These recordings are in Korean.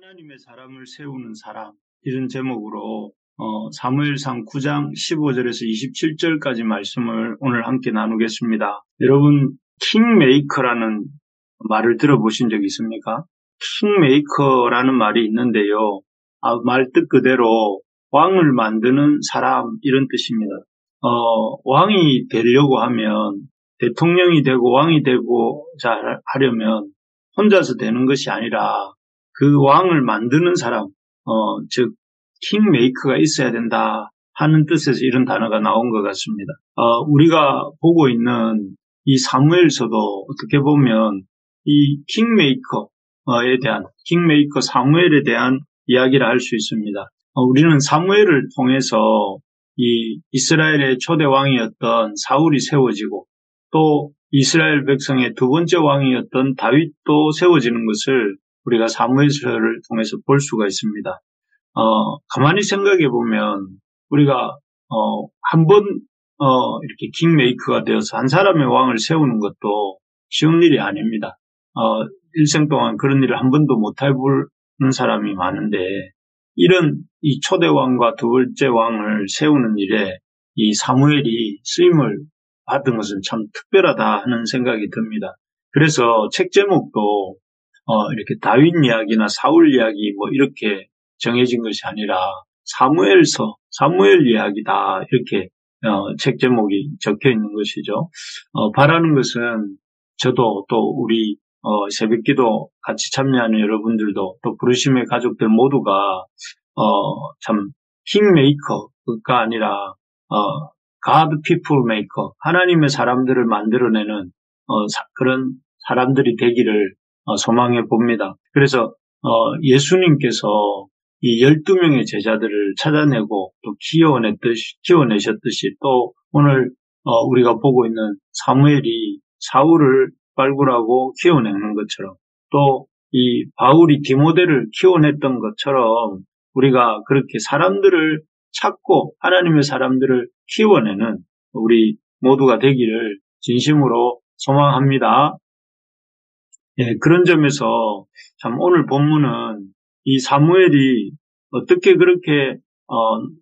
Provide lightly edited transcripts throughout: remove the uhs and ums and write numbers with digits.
하나님의 사람을 세우는 사람, 이런 제목으로 사무엘상 9장 15절에서 27절까지 말씀을 오늘 함께 나누겠습니다. 여러분, 킹메이커라는 말을 들어보신 적 있습니까? 킹메이커라는 말이 있는데요. 말 뜻 그대로 왕을 만드는 사람, 이런 뜻입니다. 왕이 되려고 하면, 대통령이 되고 왕이 되고 하려면 혼자서 되는 것이 아니라 그 왕을 만드는 사람, 즉 킹메이커가 있어야 된다 하는 뜻에서 이런 단어가 나온 것 같습니다. 우리가 보고 있는 이 사무엘서도 어떻게 보면 이 킹메이커 사무엘에 대한 이야기를 할 수 있습니다. 우리는 사무엘을 통해서 이 이스라엘의 초대 왕이었던 사울이 세워지고, 또 이스라엘 백성의 두 번째 왕이었던 다윗도 세워지는 것을 우리가 사무엘서를 통해서 볼 수가 있습니다. 가만히 생각해 보면 우리가 한 번 이렇게 킹메이커가 되어서 한 사람의 왕을 세우는 것도 쉬운 일이 아닙니다. 일생 동안 그런 일을 한 번도 못 해보는 사람이 많은데, 이런 이 초대 왕과 두 번째 왕을 세우는 일에 이 사무엘이 쓰임을 받은 것은 참 특별하다 하는 생각이 듭니다. 그래서 책 제목도 이렇게 다윗 이야기나 사울 이야기 이렇게 정해진 것이 아니라 사무엘서, 사무엘 이야기다, 이렇게 책 제목이 적혀 있는 것이죠. 바라는 것은 저도 또 우리 새벽기도 같이 참여하는 여러분들도 또 부르심의 가족들 모두가 참 킹메이커가 아니라 God people maker, 하나님의 사람들을 만들어내는 그런 사람들이 되기를 소망해 봅니다. 그래서 예수님께서 이 12명의 제자들을 찾아내고 또 키워내셨듯이, 또 오늘 우리가 보고 있는 사무엘이 사울을 발굴하고 키워내는 것처럼, 또 이 바울이 디모데를 키워냈던 것처럼 우리가 그렇게 사람들을 찾고 하나님의 사람들을 키워내는 우리 모두가 되기를 진심으로 소망합니다. 그런 점에서 참 오늘 본문은 이 사무엘이 어떻게 그렇게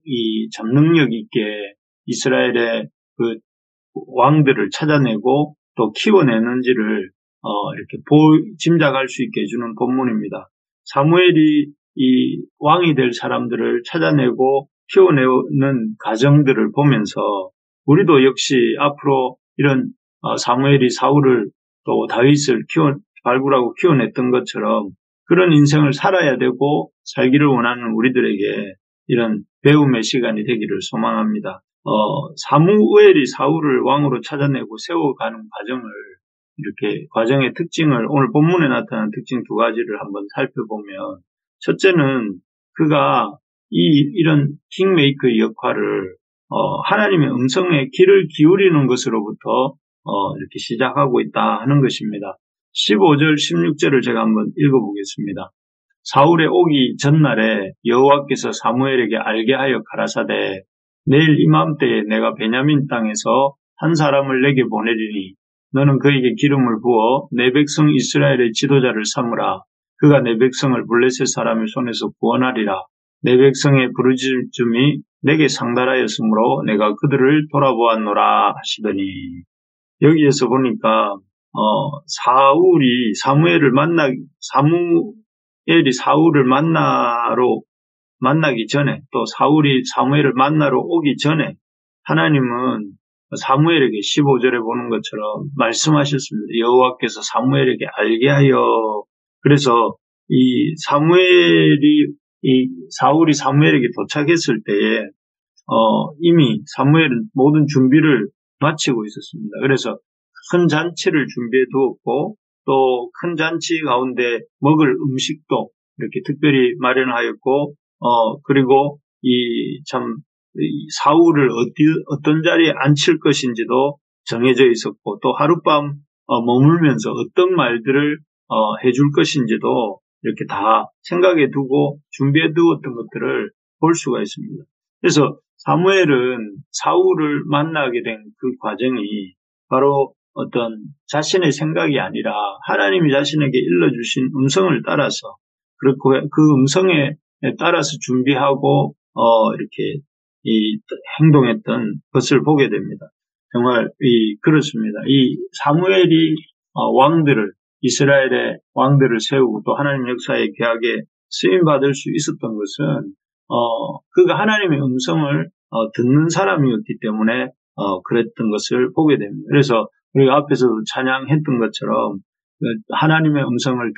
이 참 능력 있게 이스라엘의 그 왕들을 찾아내고 또 키워내는지를 이렇게 짐작할 수 있게 해주는 본문입니다. 사무엘이 이 왕이 될 사람들을 찾아내고 키워내는 과정들을 보면서 우리도 역시 앞으로 이런 사무엘이 사울을 또 다윗을 발굴하고 키워냈던 것처럼 그런 인생을 살아야 되고 살기를 원하는 우리들에게 이런 배움의 시간이 되기를 소망합니다. 사무엘이 사울을 왕으로 찾아내고 세워가는 과정을, 이렇게 과정의 특징을, 오늘 본문에 나타난 특징 두 가지를 한번 살펴보면, 첫째는 그가 이런 킹메이커의 역할을 하나님의 음성에 귀를 기울이는 것으로부터 이렇게 시작하고 있다 하는 것입니다. 15절, 16절을 제가 한번 읽어보겠습니다. 사울의 오기 전날에 여호와께서 사무엘에게 알게 하여 가라사대, 내일 이맘때에 내가 베냐민 땅에서 한 사람을 내게 보내리니 너는 그에게 기름을 부어 내 백성 이스라엘의 지도자를 삼으라. 그가 내 백성을 블레셋 사람의 손에서 구원하리라. 내 백성의 부르짖음이 내게 상달하였으므로 내가 그들을 돌아보았노라 하시더니, 여기에서 보니까 사무엘이 사울을 만나기 전에, 또 사울이 사무엘을 만나러 오기 전에 하나님은 사무엘에게 15절에 보는 것처럼 말씀하셨습니다. 여호와께서 사무엘에게 알게 하여. 그래서 사울이 사무엘에게 도착했을 때에 이미 사무엘은 모든 준비를 마치고 있었습니다. 그래서 큰 잔치를 준비해 두었고, 또 큰 잔치 가운데 먹을 음식도 이렇게 특별히 마련하였고, 그리고 사울을 어떤 자리에 앉힐 것인지도 정해져 있었고, 또 하룻밤 머물면서 어떤 말들을 해줄 것인지도 이렇게 다 생각해 두고 준비해 두었던 것들을 볼 수가 있습니다. 그래서 사무엘은 사울을 만나게 된 그 과정이 바로 어떤 자신의 생각이 아니라 하나님이 자신에게 일러주신 음성을 따라서 그리고 그 음성에 따라서 준비하고 이렇게 행동했던 것을 보게 됩니다. 정말 그렇습니다. 이 사무엘이 이스라엘의 왕들을 세우고 또 하나님 역사의 계약에 쓰임 받을 수 있었던 것은 그가 하나님의 음성을 듣는 사람이었기 때문에 그랬던 것을 보게 됩니다. 그래서 우리가 앞에서도 찬양했던 것처럼 하나님의 음성을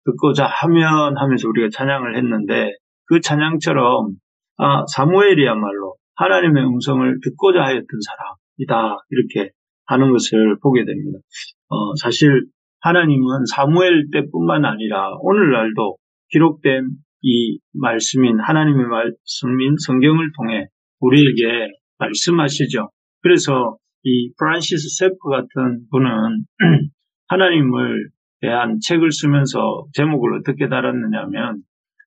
듣고자 하면 하면서 우리가 찬양을 했는데 그 찬양처럼 사무엘이야말로 하나님의 음성을 듣고자 하였던 사람이다 이렇게 하는 것을 보게 됩니다. 사실 하나님은 사무엘 때뿐만 아니라 오늘날도 기록된 이 말씀인 하나님의 말씀인 성경을 통해 우리에게 말씀하시죠. 그래서 이 프란시스 세프 같은 분은 하나님을 대한 책을 쓰면서 제목을 어떻게 달았느냐면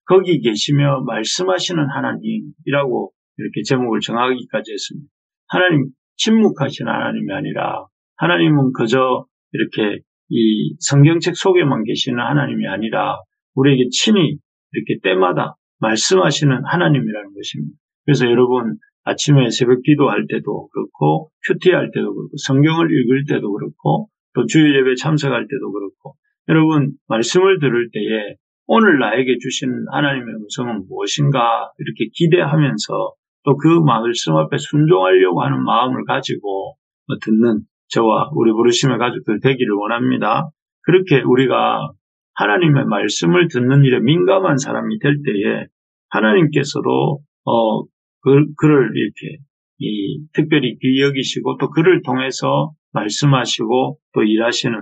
거기 계시며 말씀하시는 하나님이라고 이렇게 제목을 정하기까지 했습니다. 하나님 침묵하신 하나님이 아니라 하나님은 그저 이렇게 이 성경책 속에만 계시는 하나님이 아니라 우리에게 친히 이렇게 때마다 말씀하시는 하나님이라는 것입니다. 그래서 여러분 아침에 새벽 기도할 때도 그렇고 큐티할 때도 그렇고 성경을 읽을 때도 그렇고 또 주일 예배 참석할 때도 그렇고 여러분 말씀을 들을 때에 오늘 나에게 주신 하나님의 음성은 무엇인가 이렇게 기대하면서 또 그 말씀 앞에 순종하려고 하는 마음을 가지고 듣는 저와 우리 부르심의 가족들 되기를 원합니다. 그렇게 우리가 하나님의 말씀을 듣는 일에 민감한 사람이 될 때에 하나님께서도 그를 이렇게 특별히 귀히 여기시고 또 그를 통해서 말씀하시고 또 일하시는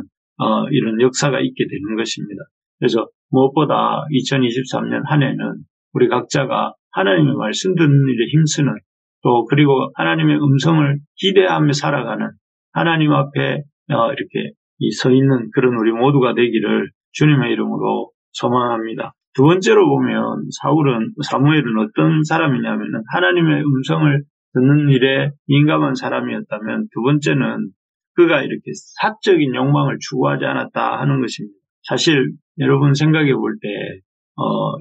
이런 역사가 있게 되는 것입니다. 그래서 무엇보다 2023년 한 해는 우리 각자가 하나님의 말씀 듣는 일에 힘쓰는 또 그리고 하나님의 음성을 기대하며 살아가는 하나님 앞에 이렇게 서 있는 그런 우리 모두가 되기를 주님의 이름으로 소망합니다. 두 번째로 보면 사무엘은 어떤 사람이냐면 하나님의 음성을 듣는 일에 민감한 사람이었다면 두 번째는 그가 이렇게 사적인 욕망을 추구하지 않았다 하는 것입니다. 사실 여러분 생각해 볼 때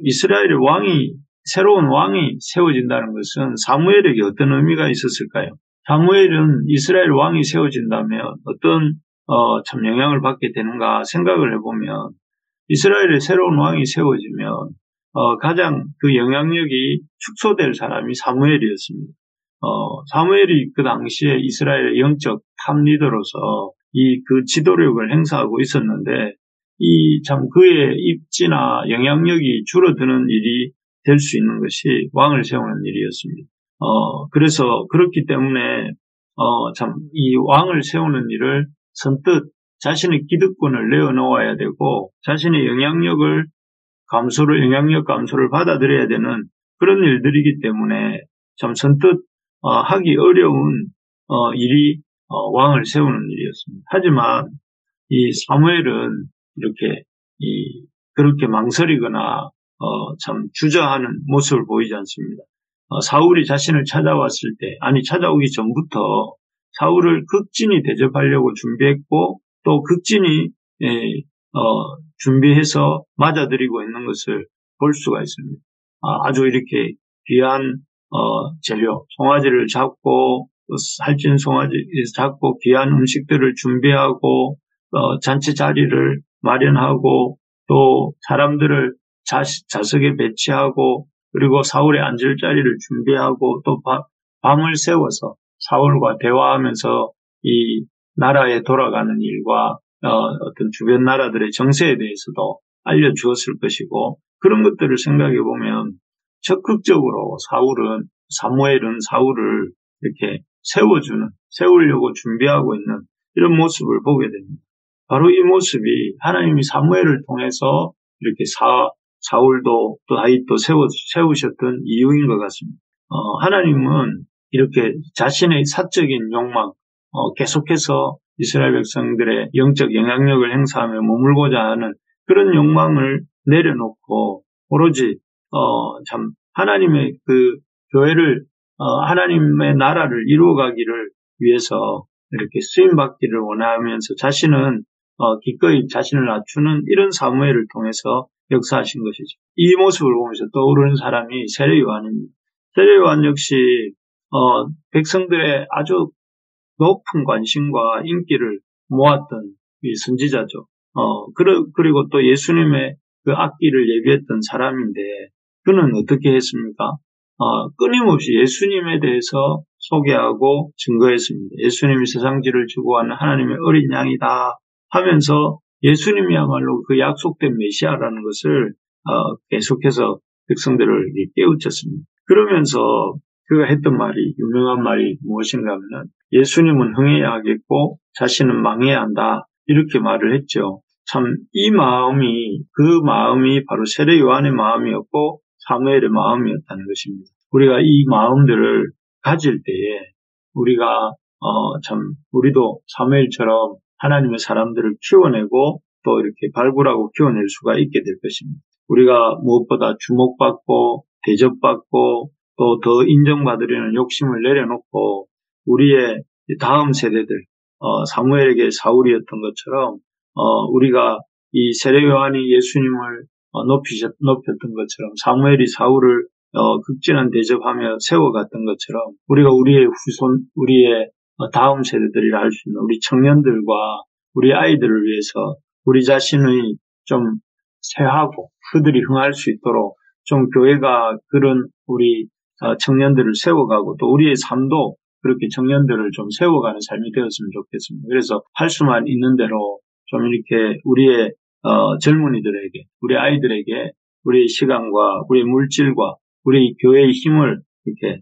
이스라엘의 새로운 왕이 세워진다는 것은 사무엘에게 어떤 의미가 있었을까요? 사무엘은 이스라엘 왕이 세워진다면 어떤 참 영향을 받게 되는가 생각을 해보면 이스라엘의 새로운 왕이 세워지면 가장 그 영향력이 축소될 사람이 사무엘이었습니다. 사무엘이 그 당시에 이스라엘의 영적 탑리더로서 그 지도력을 행사하고 있었는데 참 그의 입지나 영향력이 줄어드는 일이 될 수 있는 것이 왕을 세우는 일이었습니다. 그래서 그렇기 때문에 참 이 왕을 세우는 일을 선뜻 자신의 기득권을 내어놓아야 되고 자신의 영향력 감소를 받아들여야 되는 그런 일들이기 때문에 참 선뜻 하기 어려운 일이 왕을 세우는 일이었습니다. 하지만 이 사무엘은 이렇게 그렇게 망설이거나 참 주저하는 모습을 보이지 않습니다. 사울이 자신을 찾아오기 전부터 사울을 극진히 대접하려고 준비했고 또 극진히 준비해서 맞아들이고 있는 것을 볼 수가 있습니다. 아주 이렇게 귀한 재료, 송아지를 잡고 살찐 송아지를 잡고 귀한 음식들을 준비하고 잔치 자리를 마련하고 또 사람들을 좌석에 배치하고 그리고 사울의 앉을 자리를 준비하고 또 밤을 새워서 사울과 대화하면서 이 나라에 돌아가는 일과 어떤 주변 나라들의 정세에 대해서도 알려주었을 것이고 그런 것들을 생각해 보면 적극적으로 사무엘은 사울을 이렇게 세우려고 준비하고 있는 이런 모습을 보게 됩니다. 바로 이 모습이 하나님이 사무엘을 통해서 이렇게 사울도 또 다윗도 세우셨던 이유인 것 같습니다. 하나님은 이렇게 자신의 사적인 욕망, 계속해서 이스라엘 백성들의 영적 영향력을 행사하며 머물고자 하는 그런 욕망을 내려놓고 오로지 참 하나님의 그 교회를 하나님의 나라를 이루어가기를 위해서 이렇게 쓰임받기를 원하면서 자신은 기꺼이 자신을 낮추는 이런 사무엘을 통해서 역사하신 것이죠. 이 모습을 보면서 떠오르는 사람이 세례 요한입니다. 세례 요한 역시 백성들의 아주 높은 관심과 인기를 모았던 이 선지자죠. 그리고 또 예수님의 그 앞길을 예비했던 사람인데 그는 어떻게 했습니까? 끊임없이 예수님에 대해서 소개하고 증거했습니다. 예수님이 세상지를 주고 가는 하나님의 어린 양이다 하면서 예수님이야말로 그 약속된 메시아라는 것을 계속해서 백성들을 깨우쳤습니다. 그러면서 그가 했던 말이, 유명한 말이 무엇인가 하면 예수님은 흥해야 하겠고 자신은 망해야 한다 이렇게 말을 했죠. 참 그 마음이 바로 세례 요한의 마음이었고 사무엘의 마음이었다는 것입니다. 우리가 이 마음들을 가질 때에 우리가 우리도 사무엘처럼 하나님의 사람들을 키워내고 또 이렇게 발굴하고 키워낼 수가 있게 될 것입니다. 우리가 무엇보다 주목받고 대접받고 또 더 인정받으려는 욕심을 내려놓고 우리의 다음 세대들, 사무엘에게 사울이었던 것처럼 우리가 이 세례 요한이 예수님을 높였던 것처럼 사무엘이 사울을 극진한 대접하며 세워갔던 것처럼 우리가 우리의 다음 세대들이라 할 수 있는 우리 청년들과 우리 아이들을 위해서 우리 자신의 좀 쇠하고 그들이 흥할 수 있도록 좀 교회가 그런 우리 청년들을 세워가고 또 우리의 삶도 그렇게 청년들을 좀 세워가는 삶이 되었으면 좋겠습니다. 그래서 할 수만 있는 대로 좀 이렇게 우리의 젊은이들에게, 우리 아이들에게 우리의 시간과 우리의 물질과 우리 교회의 힘을 이렇게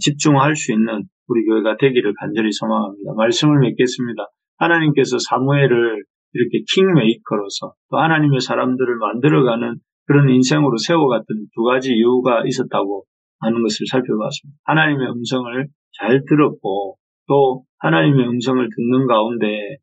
집중할 수 있는 우리 교회가 되기를 간절히 소망합니다. 말씀을 맺겠습니다. 하나님께서 사무엘을 이렇게 킹메이커로서 또 하나님의 사람들을 만들어가는 그런 인생으로 세워갔던 두 가지 이유가 있었다고 하는 것을 살펴봤습니다. 하나님의 음성을 잘 들었고 또 하나님의 음성을 듣는 가운데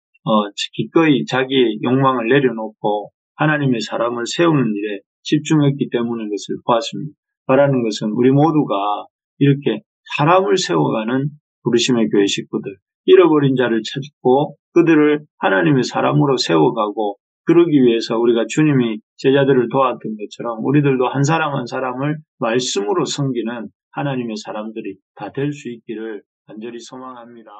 기꺼이 자기의 욕망을 내려놓고 하나님의 사람을 세우는 일에 집중했기 때문인 것을 보았습니다. 말하는 것은 우리 모두가 이렇게 사람을 세워가는 부르심의 교회 식구들, 잃어버린 자를 찾고 그들을 하나님의 사람으로 세워가고 그러기 위해서 우리가 주님이 제자들을 도왔던 것처럼 우리들도 한 사람 한 사람을 말씀으로 섬기는 하나님의 사람들이 다 될 수 있기를 간절히 소망합니다.